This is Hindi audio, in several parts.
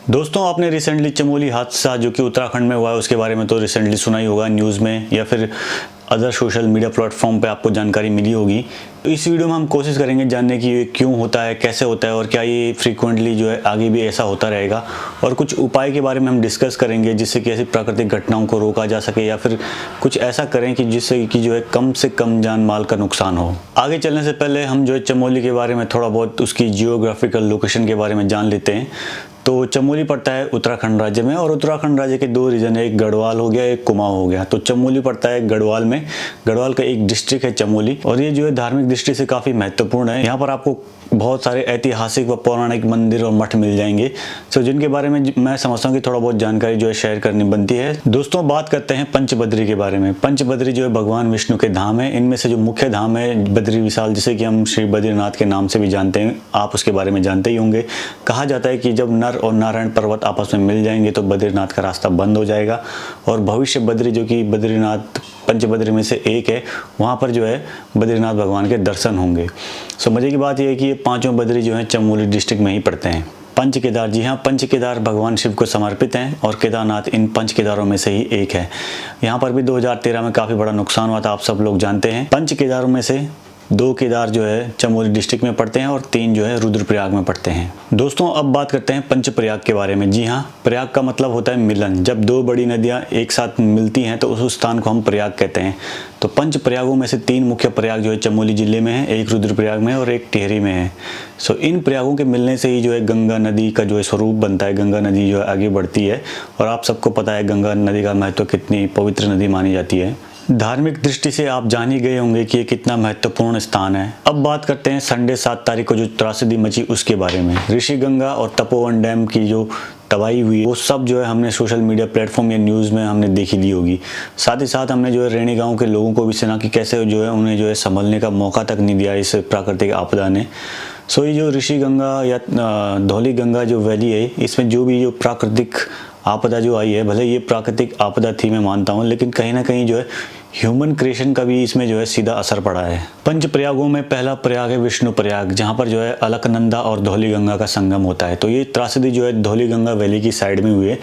दोस्तों, आपने रिसेंटली चमोली हादसा जो कि उत्तराखंड में हुआ है उसके बारे में तो रिसेंटली सुना ही होगा न्यूज़ में या फिर अदर सोशल मीडिया प्लेटफॉर्म पे आपको जानकारी मिली होगी। तो इस वीडियो में हम कोशिश करेंगे जानने की ये क्यों होता है, कैसे होता है और क्या ये फ्रीक्वेंटली जो है आगे भी ऐसा होता रहेगा, और कुछ उपाय के बारे में हम डिस्कस करेंगे जिससे कि ऐसी प्राकृतिक घटनाओं को रोका जा सके या फिर कुछ ऐसा करें कि जिससे कि जो है कम से कम जान माल का नुकसान हो। आगे चलने से पहले हम जो है चमोली के बारे में थोड़ा बहुत उसकी जियोग्राफिकल लोकेशन के बारे में जान लेते हैं। तो चमोली पड़ता है उत्तराखंड राज्य में, और उत्तराखंड राज्य के दो रीजन है, एक गढ़वाल हो गया, एक कुमाऊं हो गया। तो चमोली पड़ता है गढ़वाल में, गढ़वाल का एक डिस्ट्रिक्ट है चमोली, और ये जो है धार्मिक दृष्टि से काफ़ी महत्वपूर्ण है। यहाँ पर आपको बहुत सारे ऐतिहासिक व पौराणिक मंदिर और मठ मिल जाएंगे, तो जिनके बारे में मैं समझता हूँ कि थोड़ा बहुत जानकारी जो है शेयर करनी बनती है। दोस्तों, बात करते हैं पंचबद्री के बारे में। पंचबद्री जो है भगवान विष्णु के धाम है। इनमें से जो मुख्य धाम है बद्री विशाल, जिसे कि हम श्री बद्रीनाथ के नाम से भी जानते हैं, आप उसके बारे में जानते ही होंगे। कहा जाता है कि जब नर और नारायण पर्वत आपस में मिल जाएंगे तो बद्रीनाथ का रास्ता बंद हो जाएगा, और भविष्य बद्री जो कि बद्रीनाथ पंचबद्री में से एक है, वहाँ पर जो है बद्रीनाथ भगवान के दर्शन होंगे। सो मज़े की बात यह है कि ये पांचों बद्री जो है चमोली डिस्ट्रिक्ट में ही पड़ते हैं। पंच केदार, जी हाँ, पंच केदार भगवान शिव को समर्पित हैं और केदारनाथ इन पंच केदारों में से ही एक है। यहाँ पर भी 2013 में काफ़ी बड़ा नुकसान हुआ था, आप सब लोग जानते हैं। पंच केदारों में से 2 केदार जो है चमोली डिस्ट्रिक्ट में पड़ते हैं और 3 जो है रुद्रप्रयाग में पड़ते हैं। दोस्तों, अब बात करते हैं पंचप्रयाग के बारे में। जी हाँ, प्रयाग का मतलब होता है मिलन। जब 2 बड़ी नदियाँ एक साथ मिलती हैं तो उस स्थान को हम प्रयाग कहते हैं। तो पंच प्रयागों में से 3 मुख्य प्रयाग जो है चमोली जिले में है, एक रुद्रप्रयाग में और एक टिहरी में है। सो इन प्रयागों के मिलने से ही जो है गंगा नदी का जो है स्वरूप बनता है, गंगा नदी जो है आगे बढ़ती है, और आप सबको पता है गंगा नदी का महत्व कितनी पवित्र नदी मानी जाती है। धार्मिक दृष्टि से आप जान ही गए होंगे कि ये कितना महत्वपूर्ण स्थान है। अब बात करते हैं संडे 7 तारीख को जो त्रासदी मची उसके बारे में। ऋषि गंगा और तपोवन डैम की जो तबाही हुई वो सब जो है हमने सोशल मीडिया प्लेटफॉर्म या न्यूज़ में हमने देखी ली होगी। साथ ही साथ हमने जो है रेणी गांव के लोगों को भी सुना कि कैसे जो है उन्हें जो है संभलने का मौका तक नहीं दिया इस प्राकृतिक आपदा ने। सो ये जो ऋषि गंगा या धौली गंगा जो वैली है, इसमें जो भी जो प्राकृतिक आपदा जो आई है, भले ये प्राकृतिक आपदा थी मैं मानता हूँ, लेकिन कहीं ना कहीं जो है ह्यूमन क्रिएशन का भी इसमें जो है सीधा असर पड़ा है। पंच प्रयागों में पहला प्रयाग है विष्णु प्रयाग, जहाँ पर जो है अलकनंदा और धौली गंगा का संगम होता है। तो ये त्रासदी जो है धौली गंगा वैली की साइड में हुई है।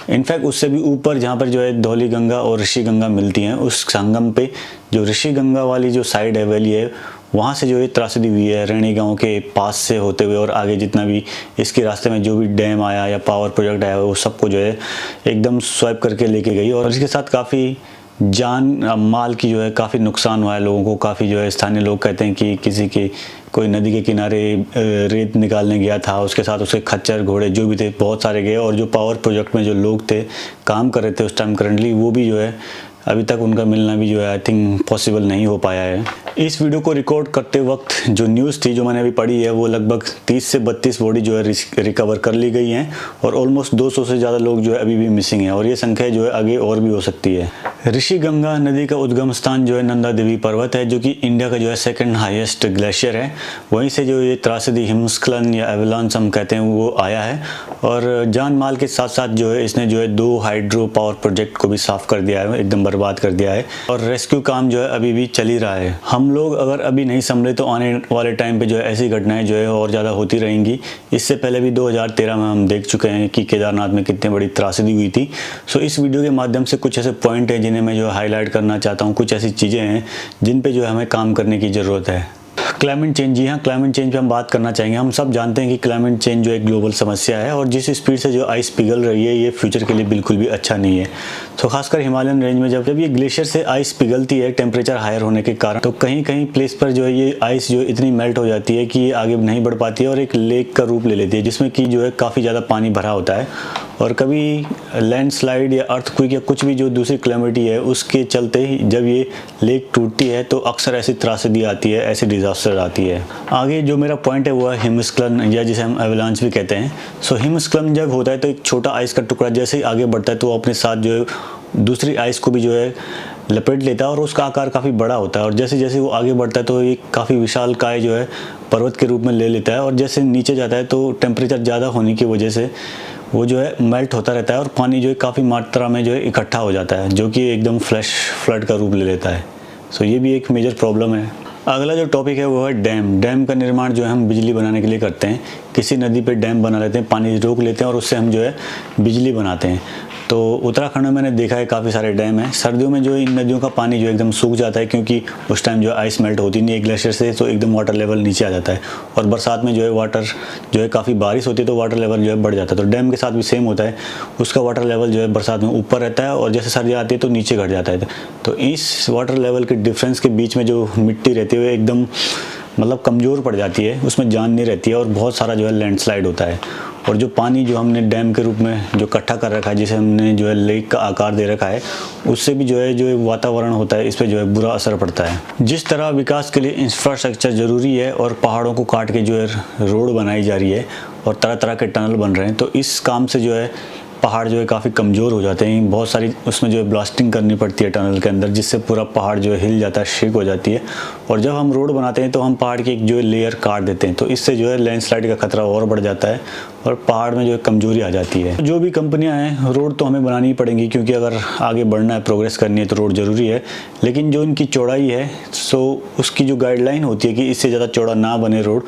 इनफैक्ट उससे भी ऊपर जहाँ पर जो है धौली गंगा और ऋषि गंगा मिलती हैं, उस संगम पे जो ऋषि गंगा वाली जो साइड है वैली है, वहाँ से जो है त्रासदी हुई है रेणी गांव के पास से होते हुए, और आगे जितना भी इसके रास्ते में जो भी डैम आया या पावर प्रोजेक्ट आया वो सबको जो है एकदम स्वाइप करके लेके गई, और इसके साथ काफ़ी जान माल की जो है काफ़ी नुकसान हुआ है लोगों को। काफ़ी जो है स्थानीय लोग कहते हैं कि किसी के कोई नदी के किनारे रेत निकालने गया था, उसके साथ उसके खच्चर घोड़े जो भी थे बहुत सारे गए, और जो पावर प्रोजेक्ट में जो लोग थे काम कर रहे थे उस टाइम करंटली, वो भी जो है अभी तक उनका मिलना भी जो है आई थिंक पॉसिबल नहीं हो पाया है। इस वीडियो को रिकॉर्ड करते वक्त जो न्यूज़ थी जो मैंने अभी पढ़ी है, वो लगभग 30 से 32 बॉडी जो है रिकवर कर ली गई हैं, और ऑलमोस्ट 200 से ज़्यादा लोग जो है अभी भी मिसिंग हैं, और ये संख्या जो है आगे और भी हो सकती है। ऋषि गंगा नदी का उद्गम स्थान जो है नंदा देवी पर्वत है, जो कि इंडिया का जो है 2nd हाईएस्ट ग्लेशियर है। वहीं से जो ये त्रासदी हिमस्खलन या एवलांस हम कहते हैं वो आया है, और जान माल के साथ साथ जो है इसने जो है 2 हाइड्रो पावर प्रोजेक्ट को भी साफ कर दिया है, एकदम बर्बाद कर दिया है, और रेस्क्यू काम जो है अभी भी चल ही रहा है। हम लोग अगर अभी नहीं संभले तो आने वाले टाइम पे जो है ऐसी घटनाएं जो है और ज़्यादा होती रहेंगी। इससे पहले भी 2013 में हम देख चुके हैं कि केदारनाथ में कितनी बड़ी त्रासदी हुई थी। सो इस वीडियो के माध्यम से कुछ ऐसे पॉइंट हैं जिन्हें मैं जो है हाईलाइट करना चाहता हूँ, कुछ ऐसी चीज़ें हैं जिन पे जो है हमें काम करने की ज़रूरत है। क्लाइमेट चेंज, जी हाँ, क्लाइमेट चेंज पे हम बात करना चाहेंगे। हम सब जानते हैं कि क्लाइमेट चेंज जो एक ग्लोबल समस्या है, और जिस स्पीड से जो आइस पिघल रही है ये फ्यूचर के लिए बिल्कुल भी अच्छा नहीं है। तो खासकर हिमालयन रेंज में जब ये ग्लेशियर से आइस पिघलती है टेम्परेचर हायर होने के कारण, तो कहीं कहीं प्लेस पर जो है ये आइस जो इतनी मेल्ट हो जाती है कि ये आगे नहीं बढ़ पाती है और एक लेक का रूप ले लेती है, जिसमें कि जो है काफ़ी ज़्यादा पानी भरा होता है, और कभी लैंडस्लाइड या अर्थक्वेक या कुछ भी जो दूसरी कैलेमिटी है उसके चलते ही जब ये लेक टूटती है तो अक्सर ऐसी त्रासदी आती है, ऐसी डिजास्टर आती है। आगे जो मेरा पॉइंट है वो है हिमस्खलन, या जिसे हम एवलांच भी कहते हैं। सो हिमस्खलन जब होता है तो एक छोटा आइस का टुकड़ा जैसे ही आगे बढ़ता है तो वो अपने साथ जो है दूसरी आइस को भी जो है लपेट लेता है, और उसका आकार काफ़ी बड़ा होता है, और जैसे जैसे वो आगे बढ़ता है तो ये काफ़ी विशालकाय जो है पर्वत के रूप में ले लेता है, और जैसे नीचे जाता है तो टेम्परेचर ज़्यादा होने की वजह से वो जो है मेल्ट होता रहता है, और पानी जो है काफ़ी मात्रा में जो है इकट्ठा हो जाता है, जो कि एकदम फ्लैश फ्लड का रूप ले लेता है। सो ये भी एक मेजर प्रॉब्लम है। अगला जो टॉपिक है वो है डैम। डैम का निर्माण जो है हम बिजली बनाने के लिए करते हैं। किसी नदी पे डैम बना लेते हैं, पानी रोक लेते हैं और उससे हम जो है बिजली बनाते हैं। तो उत्तराखंड में मैंने देखा है काफ़ी सारे डैम हैं। सर्दियों में जो इन नदियों का पानी जो एकदम सूख जाता है, क्योंकि उस टाइम जो आइस मेल्ट होती नहीं है ग्लेशियर से, तो एकदम वाटर लेवल नीचे आ जाता है। और बरसात में जो है वाटर जो है काफ़ी बारिश होती है तो वाटर लेवल जो है बढ़ जाता है। तो डैम के साथ भी सेम होता है, उसका वाटर लेवल जो है बरसात में ऊपर रहता है और जैसे सर्दी आती है तो नीचे घट जाता है। तो इस वाटर लेवल के डिफरेंस के बीच में जो मिट्टी रहती है वो एकदम मतलब कमज़ोर पड़ जाती है, उसमें जान नहीं रहती है और बहुत सारा जो है लैंडस्लाइड होता है। और जो पानी जो हमने डैम के रूप में जो इकट्ठा कर रखा है, जिसे हमने जो है लेक का आकार दे रखा है, उससे भी जो है वातावरण होता है इस पे जो है बुरा असर पड़ता है। जिस तरह विकास के लिए इंफ्रास्ट्रक्चर ज़रूरी है और पहाड़ों को काट के जो है रोड बनाई जा रही है और तरह तरह के टनल बन रहे हैं, तो इस काम से जो है पहाड़ जो है काफ़ी कमज़ोर हो जाते हैं। बहुत सारी उसमें जो है ब्लास्टिंग करनी पड़ती है टनल के अंदर, जिससे पूरा पहाड़ जो है हिल जाता है, शेक हो जाती है। और जब हम रोड बनाते हैं तो हम पहाड़ की एक जो है लेयर काट देते हैं, तो इससे जो है लैंडस्लाइड का खतरा और बढ़ जाता है और पहाड़ में जो है कमजोरी आ जाती है। जो भी कंपनियां हैं, रोड तो हमें बनानी ही पड़ेंगी, क्योंकि अगर आगे बढ़ना है, प्रोग्रेस करनी है तो रोड ज़रूरी है। लेकिन जो इनकी चौड़ाई है, सो उसकी जो गाइडलाइन होती है कि इससे ज़्यादा चौड़ा ना बने रोड,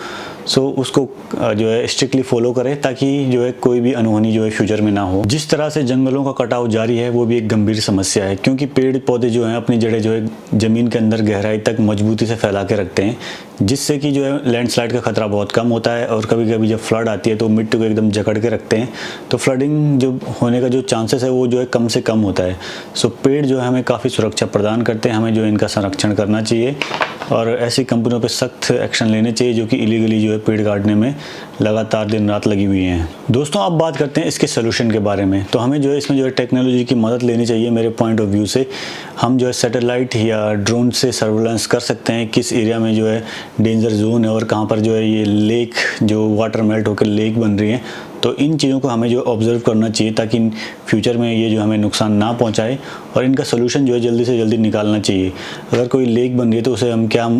सो उसको जो है स्ट्रिक्टली फॉलो करें, ताकि जो है कोई भी अनहोनी जो है फ्यूचर में ना हो। जिस तरह से जंगलों का कटाव जारी है वो भी एक गंभीर समस्या है, क्योंकि पेड़ पौधे जो हैं अपनी जड़ें जो है ज़मीन के अंदर गहराई तक मजबूती से फैला के रखते हैं, जिससे कि जो है लैंडस्लाइड का खतरा बहुत कम होता है। और कभी कभी जब फ्लड आती है तो मिट्टी को एकदम जकड़ के रखते हैं, तो फ्लडिंग जो होने का जो चांसेस है वो जो है कम से कम होता है। सो पेड़ जो है हमें काफ़ी सुरक्षा प्रदान करते हैं, हमें जो इनका संरक्षण करना चाहिए और ऐसी कंपनियों पे सख्त एक्शन लेने चाहिए जो कि इलीगली जो है पेड़ काटने में लगातार दिन रात लगी हुई हैं। दोस्तों, अब बात करते हैं इसके सोल्यूशन के बारे में। तो हमें जो है इसमें जो है टेक्नोलॉजी की मदद लेनी चाहिए। मेरे पॉइंट ऑफ व्यू से हम जो है सैटेलाइट या ड्रोन से सर्वेलेंस कर सकते हैं किस एरिया में जो है डेंजर जोन है और कहाँ पर जो है ये लेक जो वाटर मेल्ट होकर लेक बन रही है। तो इन चीज़ों को हमें जो ऑब्जर्व करना चाहिए, ताकि फ्यूचर में ये जो हमें नुकसान ना पहुंचाए, और इनका सोल्यूशन जो है जल्दी से जल्दी निकालना चाहिए। अगर कोई लेक बन रही है तो उसे हम क्या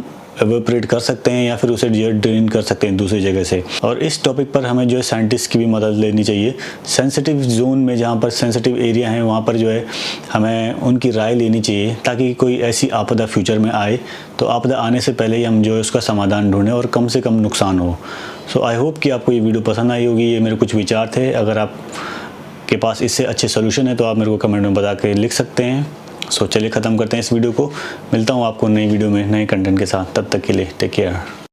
एवेपोरेट कर सकते हैं या फिर उसे जो है ड्रेन कर सकते हैं दूसरी जगह से। और इस टॉपिक पर हमें जो है साइंटिस्ट की भी मदद लेनी चाहिए। सेंसिटिव जोन में, जहाँ पर सेंसिटिव एरिया है, वहाँ पर जो है हमें उनकी राय लेनी चाहिए, ताकि कोई ऐसी आपदा फ्यूचर में आए तो आपदा आने से पहले ही हम जो है उसका समाधान ढूंढें और कम से कम नुकसान हो। सो आई होप कि आपको ये वीडियो पसंद आई होगी। ये मेरे कुछ विचार थे। अगर आप के पास इससे अच्छे सोल्यूशन है तो आप मेरे को कमेंट में बता के लिख सकते हैं। सो चलिए ख़त्म करते हैं इस वीडियो को। मिलता हूँ आपको नई वीडियो में नए कंटेंट के साथ। तब तक के लिए टेक केयर।